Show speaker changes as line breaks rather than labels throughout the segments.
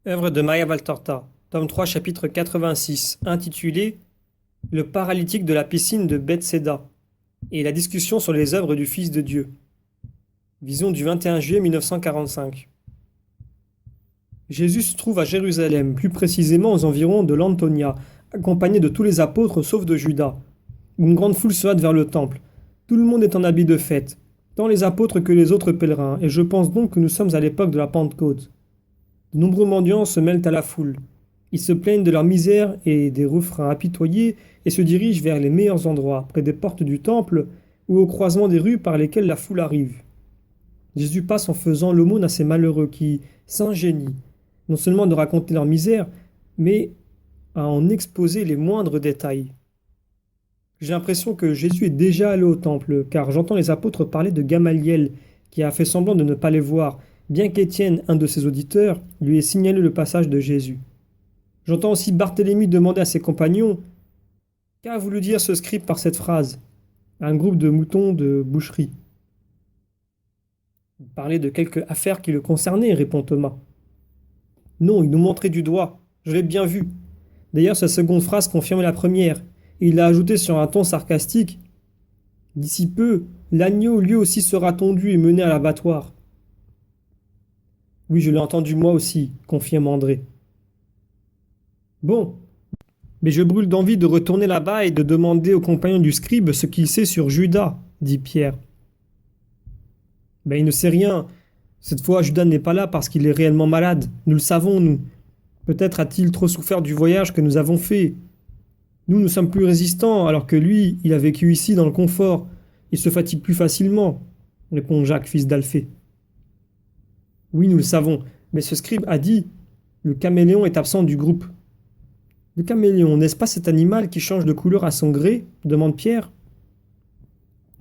Œuvre de Maria Valtorta, tome 3, chapitre 86, intitulé Le paralytique de la piscine de Bethséda et la discussion sur les œuvres du Fils de Dieu. Vision du 21 juillet 1945. Jésus se trouve à Jérusalem, plus précisément aux environs de l'Antonia, accompagné de tous les apôtres sauf de Judas. Une grande foule se hâte vers le temple. Tout le monde est en habit de fête, tant les apôtres que les autres pèlerins, et je pense donc que nous sommes à l'époque de la Pentecôte. De nombreux mendiants se mêlent à la foule. Ils se plaignent de leur misère et des refrains apitoyés et se dirigent vers les meilleurs endroits, près des portes du temple ou au croisement des rues par lesquelles la foule arrive. Jésus passe en faisant l'aumône à ces malheureux qui s'ingénient, non seulement de raconter leur misère, mais à en exposer les moindres détails. J'ai l'impression que Jésus est déjà allé au temple, car j'entends les apôtres parler de Gamaliel, qui a fait semblant de ne pas les voir, bien qu'Étienne, un de ses auditeurs, lui ait signalé le passage de Jésus. J'entends aussi Barthélemy demander à ses compagnons qu'a voulu dire ce scribe par cette phrase, à un groupe de moutons de boucherie. Il parlait de quelque affaire qui le concernait, répond Thomas. Non, il nous montrait du doigt, je l'ai bien vu. D'ailleurs, sa seconde phrase confirme la première, et il a ajouté sur un ton sarcastique D'ici peu, l'agneau lui aussi sera tondu et mené à l'abattoir. Oui, je l'ai entendu moi aussi, confirme André. Bon, mais je brûle d'envie de retourner là-bas et de demander au compagnon du scribe ce qu'il sait sur Judas, dit Pierre. Ben il ne sait rien. Cette fois, Judas n'est pas là parce qu'il est réellement malade. Nous le savons, nous. Peut-être a-t-il trop souffert du voyage que nous avons fait. Nous sommes plus résistants, alors que lui, il a vécu ici dans le confort. Il se fatigue plus facilement, répond Jacques, fils d'Alphée. Oui, nous le savons, mais ce scribe a dit le caméléon est absent du groupe. Le caméléon, n'est-ce pas cet animal qui change de couleur à son gré demande Pierre.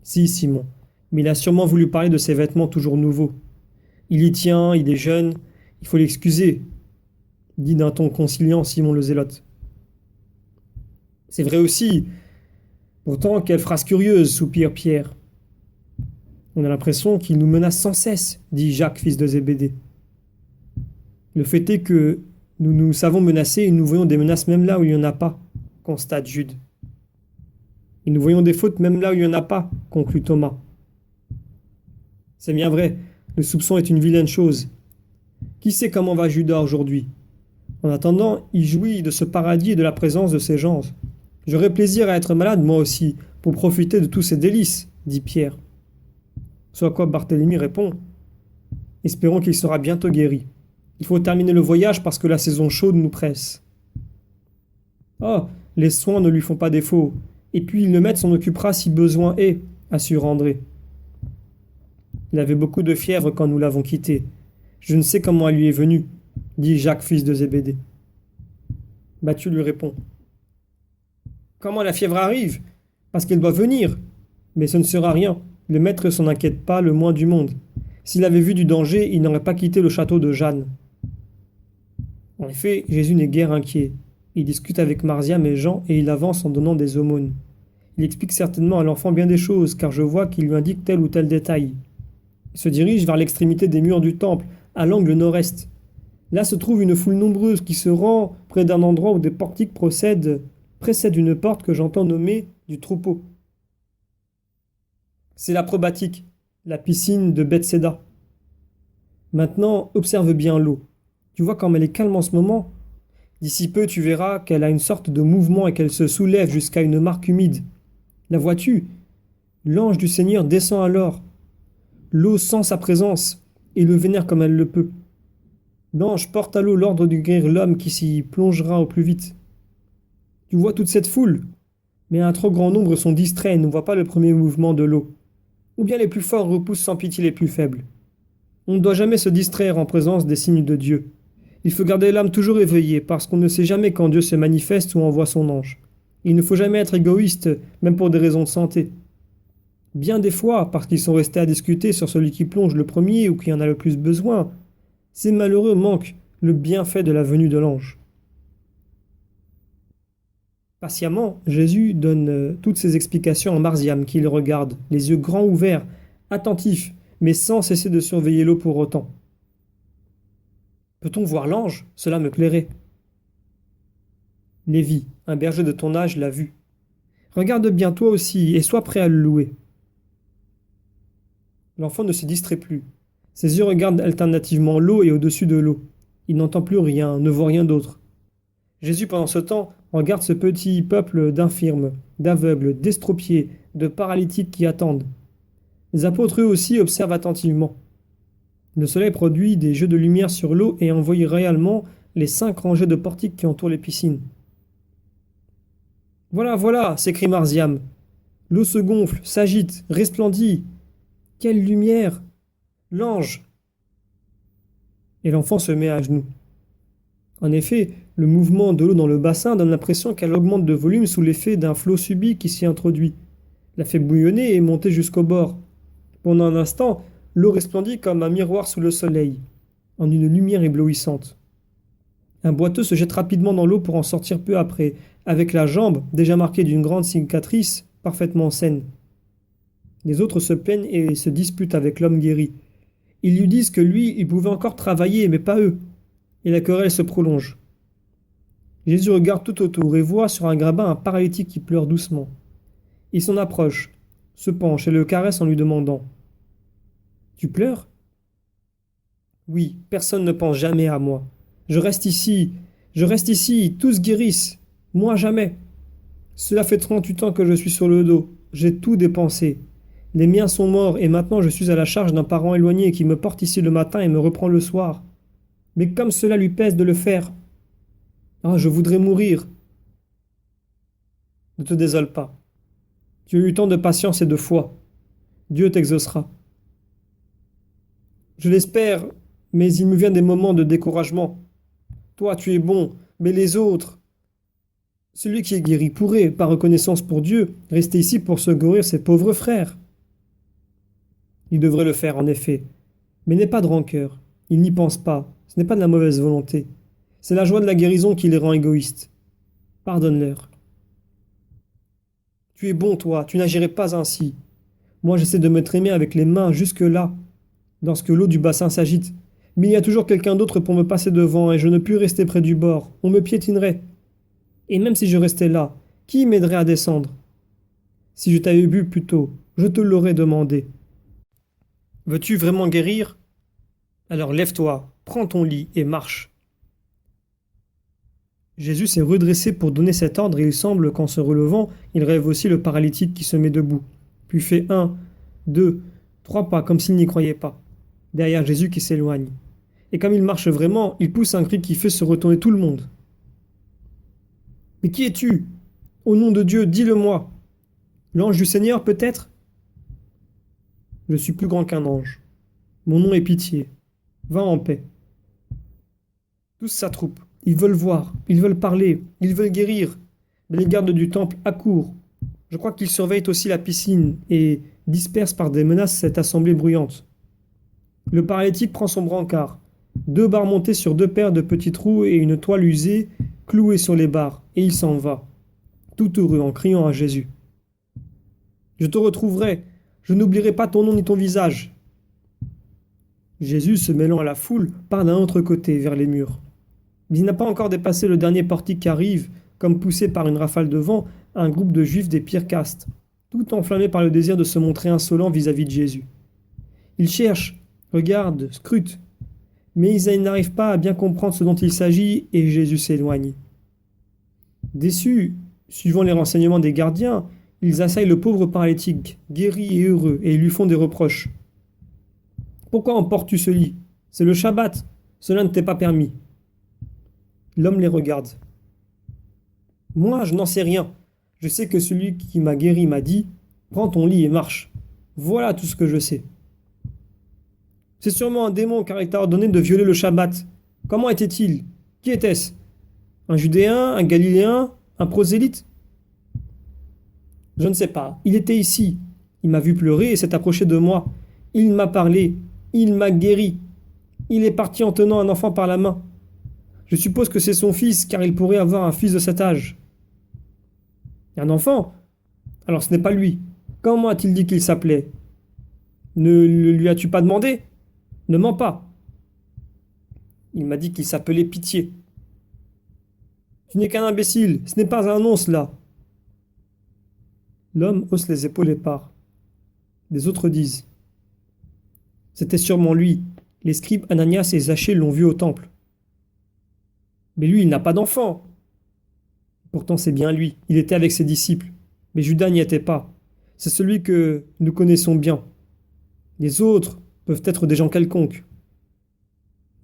Si, Simon, mais il a sûrement voulu parler de ses vêtements toujours nouveaux. Il y tient, il est jeune, il faut l'excuser, dit d'un ton conciliant Simon le Zélote. C'est vrai aussi. Pourtant, quelle phrase curieuse, soupire Pierre. On a l'impression qu'il nous menace sans cesse, dit Jacques, fils de Zébédée. Le fait est que nous nous savons menacés et nous voyons des menaces même là où il n'y en a pas, constate Jude. Et nous voyons des fautes même là où il n'y en a pas, conclut Thomas. C'est bien vrai, le soupçon est une vilaine chose. Qui sait comment va Judas aujourd'hui? En attendant, il jouit de ce paradis et de la présence de ses gens. J'aurais plaisir à être malade, moi aussi, pour profiter de tous ces délices, dit Pierre. Ce à quoi Barthélemy répond Espérons qu'il sera bientôt guéri. Il faut terminer le voyage parce que la saison chaude nous presse. Oh, les soins ne lui font pas défaut. Et puis le maître s'en occupera si besoin est, assure André. Il avait beaucoup de fièvre quand nous l'avons quitté. Je ne sais comment elle lui est venue, dit Jacques, fils de Zébédée. Matthieu lui répond. Comment la fièvre arrive? Parce qu'elle doit venir. Mais ce ne sera rien. Le maître s'en inquiète pas le moins du monde. S'il avait vu du danger, il n'aurait pas quitté le château de Jeanne. En effet, Jésus n'est guère inquiet. Il discute avec Marziam et Jean et il avance en donnant des aumônes. Il explique certainement à l'enfant bien des choses, car je vois qu'il lui indique tel ou tel détail. Il se dirige vers l'extrémité des murs du temple, à l'angle nord-est. Là se trouve une foule nombreuse qui se rend près d'un endroit où des portiques précèdent une porte que j'entends nommer du troupeau. C'est la probatique, la piscine de Bethséda. Maintenant, observe bien l'eau. Tu vois comme elle est calme en ce moment? D'ici peu, tu verras qu'elle a une sorte de mouvement et qu'elle se soulève jusqu'à une marque humide. La vois-tu? L'ange du Seigneur descend alors. L'eau sent sa présence et le vénère comme elle le peut. L'ange porte à l'eau l'ordre de guérir l'homme qui s'y plongera au plus vite. Tu vois toute cette foule? Mais un trop grand nombre sont distraits et ne voient pas le premier mouvement de l'eau. Ou bien les plus forts repoussent sans pitié les plus faibles. On ne doit jamais se distraire en présence des signes de Dieu. Il faut garder l'âme toujours éveillée, parce qu'on ne sait jamais quand Dieu se manifeste ou envoie son ange. Il ne faut jamais être égoïste, même pour des raisons de santé. Bien des fois, parce qu'ils sont restés à discuter sur celui qui plonge le premier ou qui en a le plus besoin, ces malheureux manquent le bienfait de la venue de l'ange. Patiemment, Jésus donne toutes ces explications à Marziam qui le regarde, les yeux grands ouverts, attentifs, mais sans cesser de surveiller l'eau pour autant. Peut-on voir l'ange? Cela me plairait. Lévi, un berger de ton âge, l'a vu. Regarde bien toi aussi et sois prêt à le louer. L'enfant ne se distrait plus. Ses yeux regardent alternativement l'eau et au-dessus de l'eau. Il n'entend plus rien, ne voit rien d'autre. Jésus, pendant ce temps, regarde ce petit peuple d'infirmes, d'aveugles, d'estropiés, de paralytiques qui attendent. Les apôtres eux aussi observent attentivement. Le soleil produit des jeux de lumière sur l'eau et envoie réellement les 5 rangées de portiques qui entourent les piscines. Voilà, voilà, s'écrie Marziam. L'eau se gonfle, s'agite, resplendit. Quelle lumière! L'ange! Et l'enfant se met à genoux. En effet, le mouvement de l'eau dans le bassin donne l'impression qu'elle augmente de volume sous l'effet d'un flot subit qui s'y introduit, la fait bouillonner et monter jusqu'au bord. Pendant un instant, l'eau resplendit comme un miroir sous le soleil, en une lumière éblouissante. Un boiteux se jette rapidement dans l'eau pour en sortir peu après, avec la jambe, déjà marquée d'une grande cicatrice, parfaitement saine. Les autres se plaignent et se disputent avec l'homme guéri. Ils lui disent que lui, il pouvait encore travailler, mais pas eux. Et la querelle se prolonge. Jésus regarde tout autour et voit sur un grabat un paralytique qui pleure doucement. Il s'en approche, se penche et le caresse en lui demandant « Tu pleures ?»« Oui, personne ne pense jamais à moi. Je reste ici, tous guérissent. Moi jamais. Cela fait 38 ans que je suis sur le dos. J'ai tout dépensé. Les miens sont morts et maintenant je suis à la charge d'un parent éloigné qui me porte ici le matin et me reprend le soir. Mais comme cela lui pèse de le faire. Ah, je voudrais mourir. Ne te désole pas. Tu as eu tant de patience et de foi. Dieu t'exaucera. Je l'espère, mais il me vient des moments de découragement. Toi, tu es bon, mais les autres. Celui qui est guéri pourrait, par reconnaissance pour Dieu, rester ici pour secourir ses pauvres frères. Il devrait le faire, en effet. Mais n'aie pas de rancœur. Il n'y pense pas. Ce n'est pas de la mauvaise volonté. C'est la joie de la guérison qui les rend égoïstes. Pardonne-leur. Tu es bon, toi, tu n'agirais pas ainsi. Moi, j'essaie de me traîner avec les mains jusque-là, lorsque l'eau du bassin s'agite. Mais il y a toujours quelqu'un d'autre pour me passer devant et je ne puis rester près du bord. On me piétinerait. Et même si je restais là, qui m'aiderait à descendre? Si je t'avais vu plus tôt, je te l'aurais demandé. Veux-tu vraiment guérir? Alors lève-toi, prends ton lit et marche. Jésus s'est redressé pour donner cet ordre et il semble qu'en se relevant, il rêve aussi le paralytique qui se met debout, puis fait 1, 2, 3 pas comme s'il n'y croyait pas, derrière Jésus qui s'éloigne. Et comme il marche vraiment, il pousse un cri qui fait se retourner tout le monde. « Mais qui es-tu? Au nom de Dieu, dis-le-moi. L'ange du Seigneur, peut-être? » Je suis plus grand qu'un ange. Mon nom est Pitié. Va en paix. Tous s'attroupent. Ils veulent voir, ils veulent parler, ils veulent guérir. Mais les gardes du temple accourent. Je crois qu'ils surveillent aussi la piscine et dispersent par des menaces cette assemblée bruyante. Le paralytique prend son brancard. 2 barres montées sur 2 paires de petits trous et une toile usée clouée sur les barres, et il s'en va, tout heureux en criant à Jésus. « Je te retrouverai, je n'oublierai pas ton nom ni ton visage. » Jésus, se mêlant à la foule, part d'un autre côté, vers les murs. Mais il n'a pas encore dépassé le dernier portique qu'arrive, comme poussé par une rafale de vent, un groupe de juifs des pires castes, tout enflammés par le désir de se montrer insolents vis-à-vis de Jésus. Ils cherchent, regardent, scrutent, mais ils n'arrivent pas à bien comprendre ce dont il s'agit et Jésus s'éloigne. Déçus, suivant les renseignements des gardiens, ils assaillent le pauvre paralytique, guéri et heureux, et ils lui font des reproches. « Pourquoi emportes-tu ce lit? C'est le Shabbat, cela ne t'est pas permis. » L'homme les regarde. « Moi, je n'en sais rien. Je sais que celui qui m'a guéri m'a dit « Prends ton lit et marche. » Voilà tout ce que je sais. C'est sûrement un démon car il t'a ordonné de violer le Shabbat. Comment était-il? Qui était-ce? Un Judéen? Un Galiléen? Un prosélyte? Je ne sais pas. Il était ici. Il m'a vu pleurer et s'est approché de moi. Il m'a parlé. Il m'a guéri. Il est parti en tenant un enfant par la main. Je suppose que c'est son fils car il pourrait avoir un fils de cet âge. Un enfant? Alors ce n'est pas lui. Comment a-t-il dit qu'il s'appelait? Ne le lui as-tu pas demandé? Ne mens pas. Il m'a dit qu'il s'appelait Pitié. Tu n'es qu'un imbécile, ce n'est pas un nom cela. L'homme hausse les épaules et part. Les autres disent. C'était sûrement lui. Les scribes Ananias et Zachée l'ont vu au temple. Mais lui, il n'a pas d'enfant. Pourtant, c'est bien lui. Il était avec ses disciples. Mais Judas n'y était pas. C'est celui que nous connaissons bien. Les autres peuvent être des gens quelconques.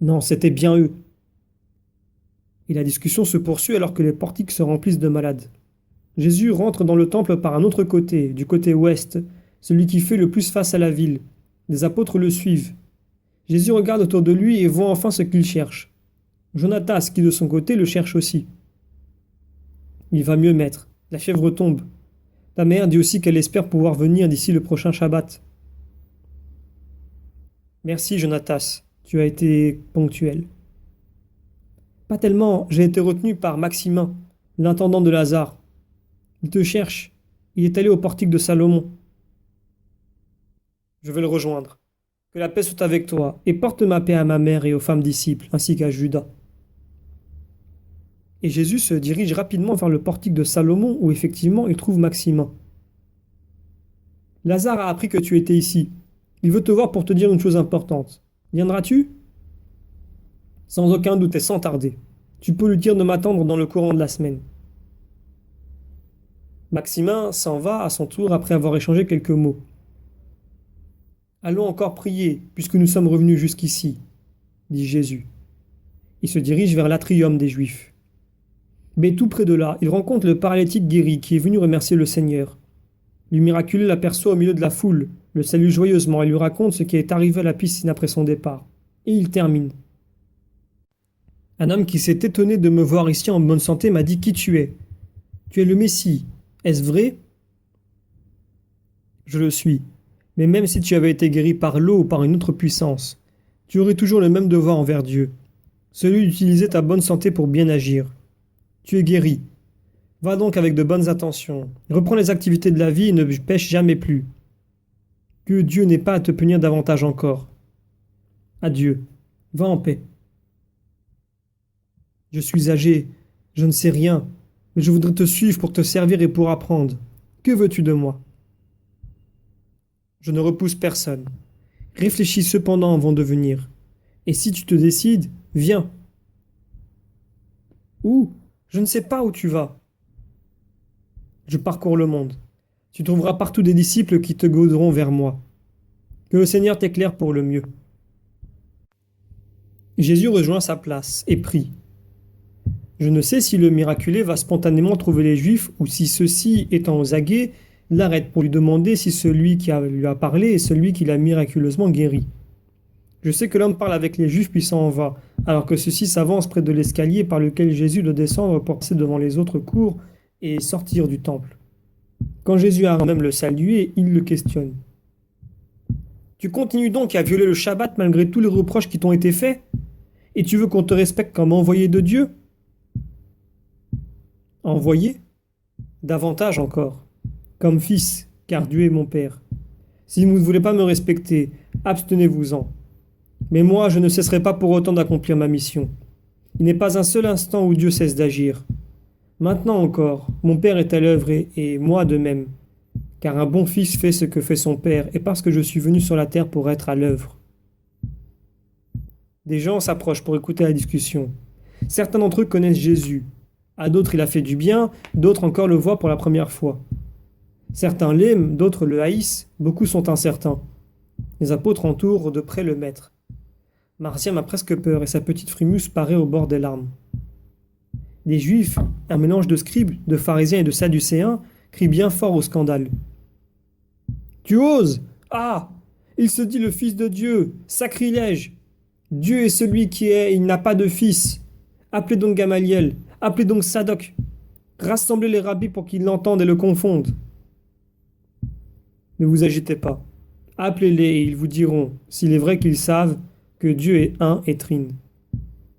Non, c'était bien eux. Et la discussion se poursuit alors que les portiques se remplissent de malades. Jésus rentre dans le temple par un autre côté, du côté ouest, celui qui fait le plus face à la ville. Les apôtres le suivent. Jésus regarde autour de lui et voit enfin ce qu'il cherche. Jonatas, qui de son côté le cherche aussi. Il va mieux, maître. La fièvre tombe. Ta mère dit aussi qu'elle espère pouvoir venir d'ici le prochain Shabbat. Merci, Jonatas. Tu as été ponctuel. Pas tellement, j'ai été retenu par Maximin, l'intendant de Lazare. Il te cherche. Il est allé au portique de Salomon. Je vais le rejoindre. Que la paix soit avec toi, et porte ma paix à ma mère et aux femmes disciples, ainsi qu'à Judas. Et Jésus se dirige rapidement vers le portique de Salomon, où effectivement il trouve Maximin. Lazare a appris que tu étais ici. Il veut te voir pour te dire une chose importante. Viendras-tu ? Sans aucun doute et sans tarder. Tu peux lui dire de m'attendre dans le courant de la semaine. Maximin s'en va à son tour après avoir échangé quelques mots. Allons encore prier, puisque nous sommes revenus jusqu'ici, dit Jésus. Il se dirige vers l'atrium des Juifs. Mais tout près de là, il rencontre le paralytique guéri qui est venu remercier le Seigneur. Le miraculeux l'aperçoit au milieu de la foule, le salue joyeusement et lui raconte ce qui est arrivé à la piscine après son départ. Et il termine. Un homme qui s'est étonné de me voir ici en bonne santé m'a dit qui tu es. Tu es le Messie. Est-ce vrai ? Je le suis. Mais même si tu avais été guéri par l'eau ou par une autre puissance, tu aurais toujours le même devoir envers Dieu, celui d'utiliser ta bonne santé pour bien agir. Tu es guéri. Va donc avec de bonnes intentions. Reprends les activités de la vie et ne pêche jamais plus. Que Dieu n'ait pas à te punir davantage encore. Adieu. Va en paix. Je suis âgé, je ne sais rien, mais je voudrais te suivre pour te servir et pour apprendre. Que veux-tu de moi ? Je ne repousse personne. Réfléchis cependant avant de venir. Et si tu te décides, viens. Où ? Je ne sais pas où tu vas. Je parcours le monde. Tu trouveras partout des disciples qui te guideront vers moi. Que le Seigneur t'éclaire pour le mieux. Jésus rejoint sa place et prie. Je ne sais si le miraculé va spontanément trouver les Juifs ou si ceux-ci, étant aux aguets, l'arrêtent pour lui demander si celui qui lui a parlé est celui qui l'a miraculeusement guéri. Je sais que l'homme parle avec les Juifs puis s'en va, alors que ceux-ci s'avancent près de l'escalier par lequel Jésus doit descendre pour passer devant les autres cours et sortir du temple. Quand Jésus a même le salué, il le questionne. Tu continues donc à violer le Shabbat malgré tous les reproches qui t'ont été faits ? Et tu veux qu'on te respecte comme envoyé de Dieu ? Envoyé ? Davantage encore. Comme fils, car Dieu est mon Père. Si vous ne voulez pas me respecter, abstenez-vous-en. Mais moi, je ne cesserai pas pour autant d'accomplir ma mission. Il n'est pas un seul instant où Dieu cesse d'agir. Maintenant encore, mon Père est à l'œuvre et moi de même. Car un bon fils fait ce que fait son Père, et parce que je suis venu sur la terre pour être à l'œuvre. Des gens s'approchent pour écouter la discussion. Certains d'entre eux connaissent Jésus. À d'autres, il a fait du bien, d'autres encore le voient pour la première fois. Certains l'aiment, d'autres le haïssent, beaucoup sont incertains. Les apôtres entourent de près le maître. Marciam a presque peur et sa petite frimousse paraît au bord des larmes. Les Juifs, un mélange de scribes, de pharisiens et de sadducéens, crient bien fort au scandale. « Tu oses ? Ah ! Il se dit le Fils de Dieu ! Sacrilège ! Dieu est celui qui est, il n'a pas de fils. Appelez donc Gamaliel, appelez donc Sadoc. Rassemblez les rabbis pour qu'ils l'entendent et le confondent. Ne vous agitez pas. Appelez-les et ils vous diront, s'il est vrai qu'ils savent, que Dieu est un et trine.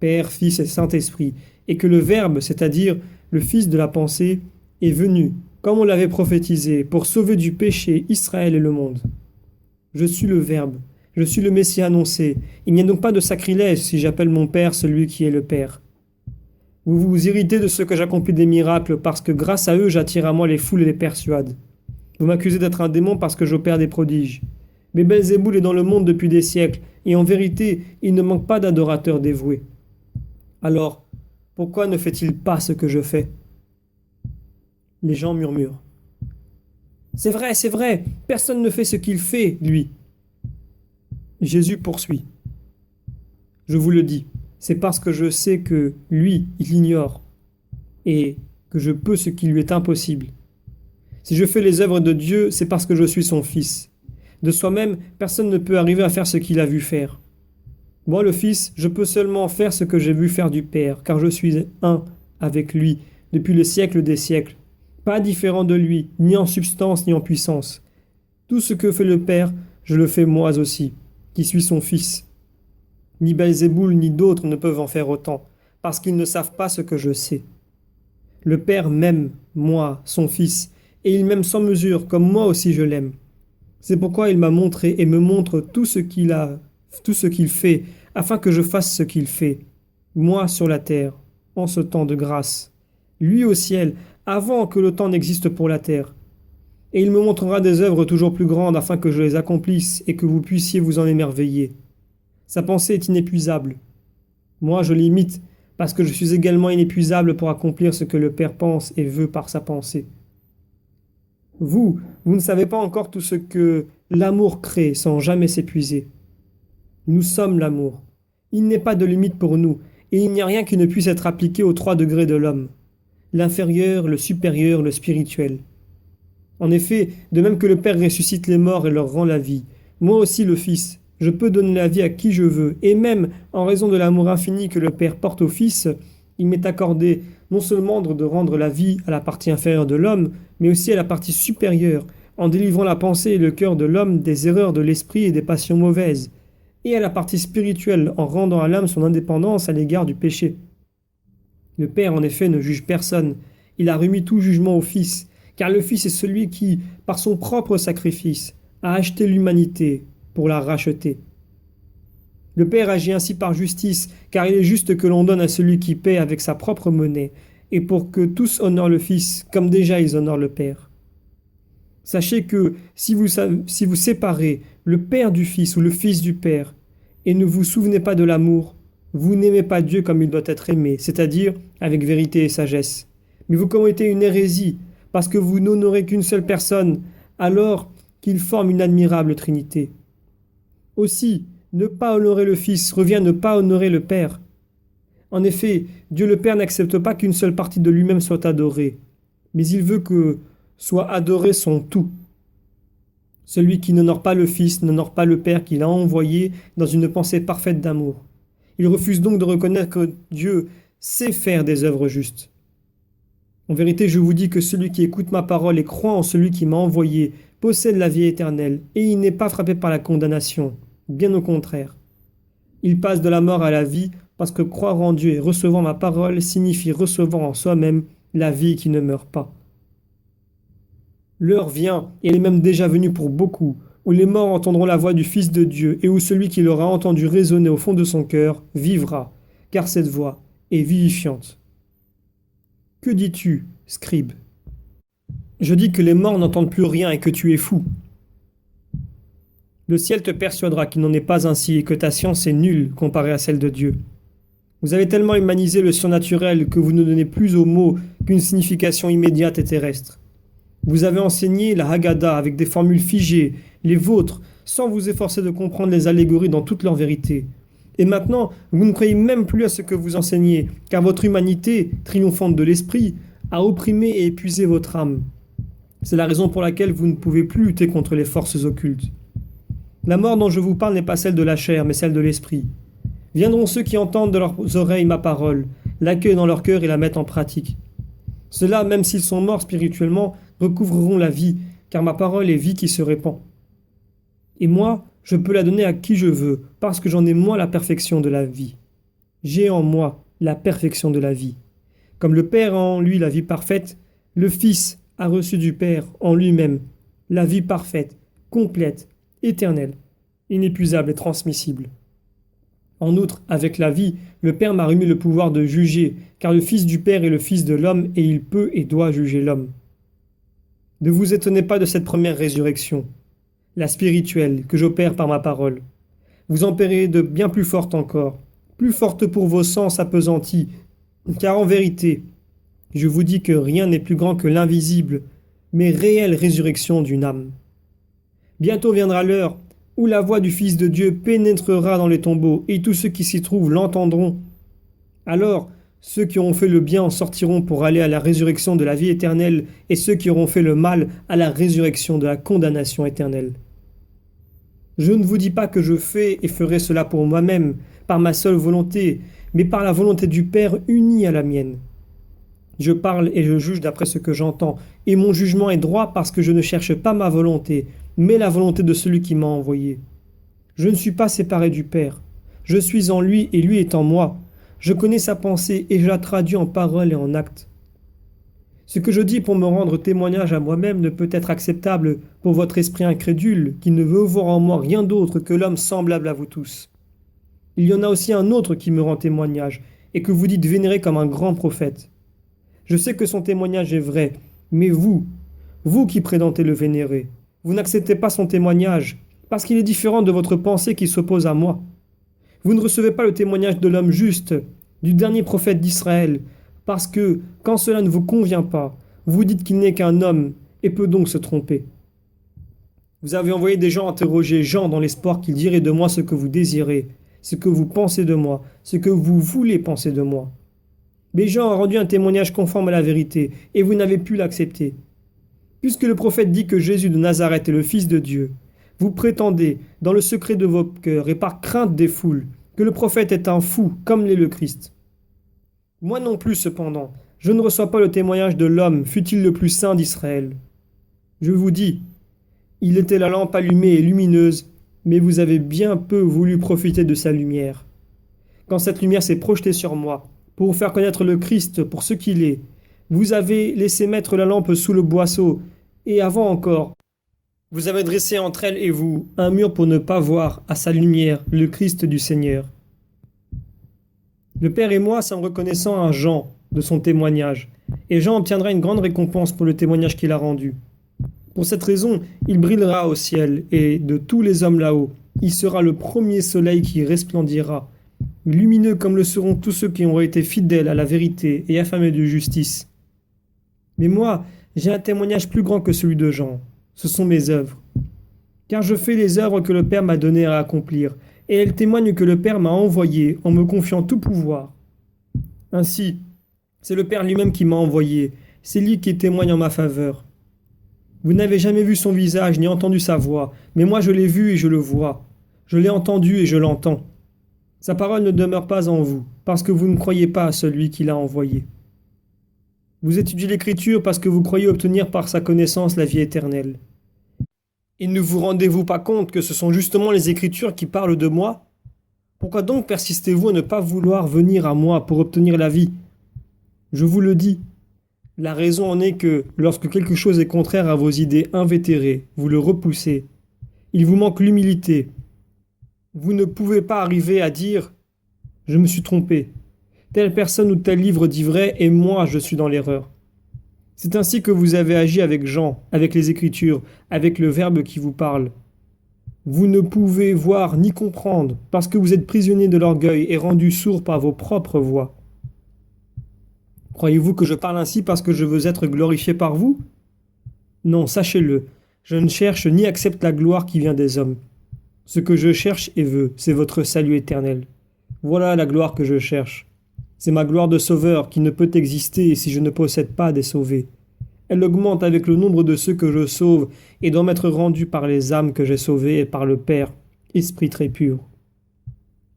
Père, Fils et Saint-Esprit, et que le Verbe, c'est-à-dire le Fils de la pensée, est venu, comme on l'avait prophétisé, pour sauver du péché Israël et le monde. Je suis le Verbe. Je suis le Messie annoncé. Il n'y a donc pas de sacrilège si j'appelle mon Père celui qui est le Père. Vous vous irritez de ce que j'accomplis des miracles parce que grâce à eux j'attire à moi les foules et les persuade. Vous m'accusez d'être un démon parce que j'opère des prodiges. Mais Belzéboul est dans le monde depuis des siècles, et en vérité, il ne manque pas d'adorateurs dévoués. Alors, pourquoi ne fait-il pas ce que je fais? Les gens murmurent. C'est vrai, personne ne fait ce qu'il fait, lui. Jésus poursuit. Je vous le dis, c'est parce que je sais que lui, il ignore, et que je peux ce qui lui est impossible. Si je fais les œuvres de Dieu, c'est parce que je suis son fils. De soi-même, personne ne peut arriver à faire ce qu'il a vu faire. Moi, le Fils, je peux seulement faire ce que j'ai vu faire du Père, car je suis un avec lui depuis les siècles des siècles, pas différent de lui, ni en substance ni en puissance. Tout ce que fait le Père, je le fais moi aussi, qui suis son Fils. Ni Belzéboul ni d'autres ne peuvent en faire autant, parce qu'ils ne savent pas ce que je sais. Le Père m'aime, moi, son Fils, et il m'aime sans mesure, comme moi aussi je l'aime. C'est pourquoi il m'a montré et me montre tout ce qu'il fait, afin que je fasse ce qu'il fait, moi sur la terre, en ce temps de grâce, lui au ciel, avant que le temps n'existe pour la terre. Et il me montrera des œuvres toujours plus grandes afin que je les accomplisse et que vous puissiez vous en émerveiller. Sa pensée est inépuisable. Moi je l'imite, parce que je suis également inépuisable pour accomplir ce que le Père pense et veut par sa pensée. Vous ne savez pas encore tout ce que l'amour crée sans jamais s'épuiser. Nous sommes l'amour. Il n'est pas de limite pour nous, et il n'y a rien qui ne puisse être appliqué aux 3 degrés de l'homme. L'inférieur, le supérieur, le spirituel. En effet, de même que le Père ressuscite les morts et leur rend la vie, moi aussi le Fils, je peux donner la vie à qui je veux, et même, en raison de l'amour infini que le Père porte au Fils, il m'est accordé non seulement de rendre la vie à la partie inférieure de l'homme, mais aussi à la partie supérieure, en délivrant la pensée et le cœur de l'homme des erreurs de l'esprit et des passions mauvaises, et à la partie spirituelle en rendant à l'âme son indépendance à l'égard du péché. Le Père, en effet, ne juge personne, il a remis tout jugement au Fils, car le Fils est celui qui, par son propre sacrifice, a acheté l'humanité pour la racheter. Le Père agit ainsi par justice, car il est juste que l'on donne à celui qui paie avec sa propre monnaie, et pour que tous honorent le Fils, comme déjà ils honorent le Père. Sachez que si vous séparez le Père du Fils ou le Fils du Père, et ne vous souvenez pas de l'amour, vous n'aimez pas Dieu comme il doit être aimé, c'est-à-dire avec vérité et sagesse. Mais vous commettez une hérésie, parce que vous n'honorez qu'une seule personne, alors qu'il forme une admirable Trinité. Aussi, ne pas honorer le Fils revient à ne pas honorer le Père. En effet, Dieu le Père n'accepte pas qu'une seule partie de lui-même soit adorée, mais il veut que soit adoré son tout. Celui qui n'honore pas le Fils n'honore pas le Père qu'il a envoyé dans une pensée parfaite d'amour. Il refuse donc de reconnaître que Dieu sait faire des œuvres justes. En vérité, je vous dis que celui qui écoute ma parole et croit en celui qui m'a envoyé possède la vie éternelle, et il n'est pas frappé par la condamnation, bien au contraire. Il passe de la mort à la vie, parce que croire en Dieu et recevoir ma parole signifie recevoir en soi-même la vie qui ne meurt pas. L'heure vient, et elle est même déjà venue pour beaucoup, où les morts entendront la voix du Fils de Dieu, et où celui qui l'aura entendu résonner au fond de son cœur vivra, car cette voix est vivifiante. Que dis-tu, scribe? Je dis que les morts n'entendent plus rien et que tu es fou. Le ciel te persuadera qu'il n'en est pas ainsi et que ta science est nulle comparée à celle de Dieu. Vous avez tellement humanisé le surnaturel que vous ne donnez plus aux mots qu'une signification immédiate et terrestre. Vous avez enseigné la Haggadah avec des formules figées, les vôtres, sans vous efforcer de comprendre les allégories dans toute leur vérité. Et maintenant, vous ne croyez même plus à ce que vous enseignez, car votre humanité, triomphante de l'esprit, a opprimé et épuisé votre âme. C'est la raison pour laquelle vous ne pouvez plus lutter contre les forces occultes. La mort dont je vous parle n'est pas celle de la chair, mais celle de l'esprit. Viendront ceux qui entendent de leurs oreilles ma parole, l'accueillent dans leur cœur et la mettent en pratique. Ceux-là, même s'ils sont morts spirituellement, recouvreront la vie, car ma parole est vie qui se répand. Et moi, je peux la donner à qui je veux, parce que j'en ai moi la perfection de la vie. J'ai en moi la perfection de la vie. Comme le Père a en lui la vie parfaite, le Fils a reçu du Père en lui-même la vie parfaite, complète, éternelle. inépuisable et transmissible. En outre, avec la vie, le Père m'a remis le pouvoir de juger, car le Fils du Père est le Fils de l'homme et il peut et doit juger l'homme. Ne vous étonnez pas de cette première résurrection, la spirituelle, que j'opère par ma parole. Vous en paierez de bien plus fortes encore, plus fortes pour vos sens appesantis, car en vérité, je vous dis que rien n'est plus grand que l'invisible, mais réelle résurrection d'une âme. Bientôt viendra l'heure où la voix du Fils de Dieu pénétrera dans les tombeaux, et tous ceux qui s'y trouvent l'entendront. Alors, ceux qui auront fait le bien en sortiront pour aller à la résurrection de la vie éternelle, et ceux qui auront fait le mal à la résurrection de la condamnation éternelle. Je ne vous dis pas que je fais et ferai cela pour moi-même, par ma seule volonté, mais par la volonté du Père unie à la mienne. Je parle et je juge d'après ce que j'entends, et mon jugement est droit parce que je ne cherche pas ma volonté, mais la volonté de celui qui m'a envoyé. Je ne suis pas séparé du Père. Je suis en lui et lui est en moi. Je connais sa pensée et je la traduis en paroles et en actes. Ce que je dis pour me rendre témoignage à moi-même ne peut être acceptable pour votre esprit incrédule, qui ne veut voir en moi rien d'autre que l'homme semblable à vous tous. Il y en a aussi un autre qui me rend témoignage, et que vous dites vénérer comme un grand prophète. Je sais que son témoignage est vrai, mais vous qui prétendez le vénérer, vous n'acceptez pas son témoignage, parce qu'il est différent de votre pensée qui s'oppose à moi. Vous ne recevez pas le témoignage de l'homme juste, du dernier prophète d'Israël, parce que, quand cela ne vous convient pas, vous dites qu'il n'est qu'un homme, et peut donc se tromper. Vous avez envoyé des gens interroger Jean dans l'espoir qu'il dirait de moi ce que vous désirez, ce que vous pensez de moi, ce que vous voulez penser de moi. Mais Jean a rendu un témoignage conforme à la vérité, et vous n'avez pu l'accepter. Puisque le prophète dit que Jésus de Nazareth est le Fils de Dieu, vous prétendez, dans le secret de vos cœurs et par crainte des foules, que le prophète est un fou, comme l'est le Christ. Moi non plus, cependant, je ne reçois pas le témoignage de l'homme, fût-il le plus saint d'Israël. Je vous dis, il était la lampe allumée et lumineuse, mais vous avez bien peu voulu profiter de sa lumière. Quand cette lumière s'est projetée sur moi, pour vous faire connaître le Christ pour ce qu'il est, vous avez laissé mettre la lampe sous le boisseau, et avant encore, vous avez dressé entre elle et vous un mur pour ne pas voir à sa lumière le Christ du Seigneur. Le Père et moi sommes reconnaissants à Jean de son témoignage, et Jean obtiendra une grande récompense pour le témoignage qu'il a rendu. Pour cette raison, il brillera au ciel, et de tous les hommes là-haut, il sera le premier soleil qui resplendira, lumineux comme le seront tous ceux qui auront été fidèles à la vérité et affamés de justice. Mais moi, j'ai un témoignage plus grand que celui de Jean. Ce sont mes œuvres. Car je fais les œuvres que le Père m'a données à accomplir, et elles témoignent que le Père m'a envoyé en me confiant tout pouvoir. Ainsi, c'est le Père lui-même qui m'a envoyé, c'est lui qui témoigne en ma faveur. Vous n'avez jamais vu son visage ni entendu sa voix, mais moi je l'ai vu et je le vois. Je l'ai entendu et je l'entends. Sa parole ne demeure pas en vous, parce que vous ne croyez pas à celui qui l'a envoyé. Vous étudiez l'Écriture parce que vous croyez obtenir par sa connaissance la vie éternelle. Et ne vous rendez-vous pas compte que ce sont justement les Écritures qui parlent de moi? Pourquoi donc persistez-vous à ne pas vouloir venir à moi pour obtenir la vie? Je vous le dis. La raison en est que, lorsque quelque chose est contraire à vos idées invétérées, vous le repoussez. Il vous manque l'humilité. Vous ne pouvez pas arriver à dire « Je me suis trompé. Telle personne ou tel livre dit vrai et moi je suis dans l'erreur. » C'est ainsi que vous avez agi avec Jean, avec les Écritures, avec le Verbe qui vous parle. Vous ne pouvez voir ni comprendre parce que vous êtes prisonnier de l'orgueil et rendu sourd par vos propres voix. Croyez-vous que je parle ainsi parce que je veux être glorifié par vous? Non, sachez-le, je ne cherche ni accepte la gloire qui vient des hommes. Ce que je cherche et veux, c'est votre salut éternel. Voilà la gloire que je cherche. C'est ma gloire de sauveur qui ne peut exister si je ne possède pas des sauvés. Elle augmente avec le nombre de ceux que je sauve et doit m'être rendue par les âmes que j'ai sauvées et par le Père, Esprit très pur.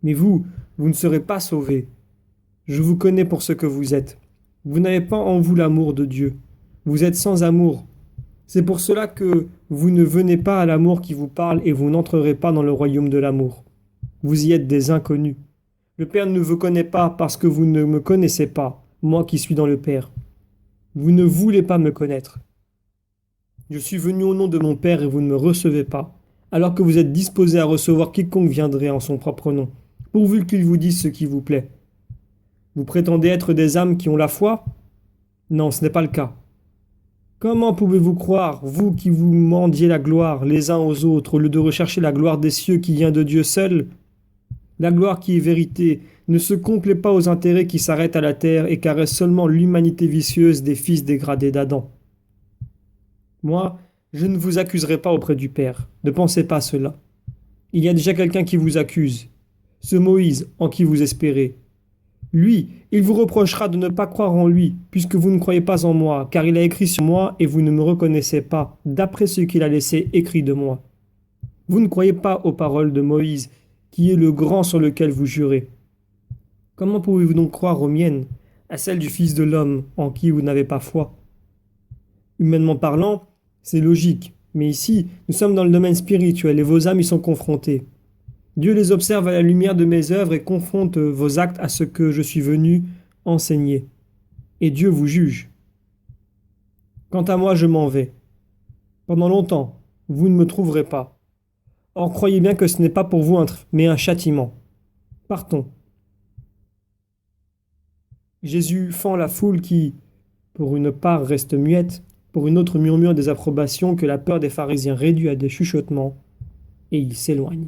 Mais vous ne serez pas sauvés. Je vous connais pour ce que vous êtes. Vous n'avez pas en vous l'amour de Dieu. Vous êtes sans amour. C'est pour cela que vous ne venez pas à l'amour qui vous parle et vous n'entrerez pas dans le royaume de l'amour. Vous y êtes des inconnus. Le Père ne vous connaît pas parce que vous ne me connaissez pas, moi qui suis dans le Père. Vous ne voulez pas me connaître. Je suis venu au nom de mon Père et vous ne me recevez pas. alors que vous êtes disposé à recevoir quiconque viendrait en son propre nom, pourvu qu'il vous dise ce qui vous plaît. Vous prétendez être des âmes qui ont la foi? Non, ce n'est pas le cas. Comment pouvez-vous croire, vous qui vous mendiez la gloire les uns aux autres, au lieu de rechercher la gloire des cieux qui vient de Dieu seul? La gloire qui est vérité ne se complaît pas aux intérêts qui s'arrêtent à la terre et caresse seulement l'humanité vicieuse des fils dégradés d'Adam. Moi, je ne vous accuserai pas auprès du Père. Ne pensez pas cela. Il y a déjà quelqu'un qui vous accuse. Ce Moïse en qui vous espérez. Lui, il vous reprochera de ne pas croire en lui, puisque vous ne croyez pas en moi, car il a écrit sur moi et vous ne me reconnaissez pas, d'après ce qu'il a laissé écrit de moi. Vous ne croyez pas aux paroles de Moïse, qui est le grand sur lequel vous jurez. Comment pouvez-vous donc croire aux miennes, à celles du Fils de l'homme, en qui vous n'avez pas foi? Humainement parlant, c'est logique, mais ici, nous sommes dans le domaine spirituel et vos âmes y sont confrontées. Dieu les observe à la lumière de mes œuvres et confronte vos actes à ce que je suis venu enseigner. Et Dieu vous juge. Quant à moi, je m'en vais. Pendant longtemps, vous ne me trouverez pas. Or, croyez bien que ce n'est pas pour vous mais un châtiment. Partons. Jésus fend la foule qui, pour une part, reste muette, pour une autre murmure des approbations que la peur des pharisiens réduit à des chuchotements, et il s'éloigne.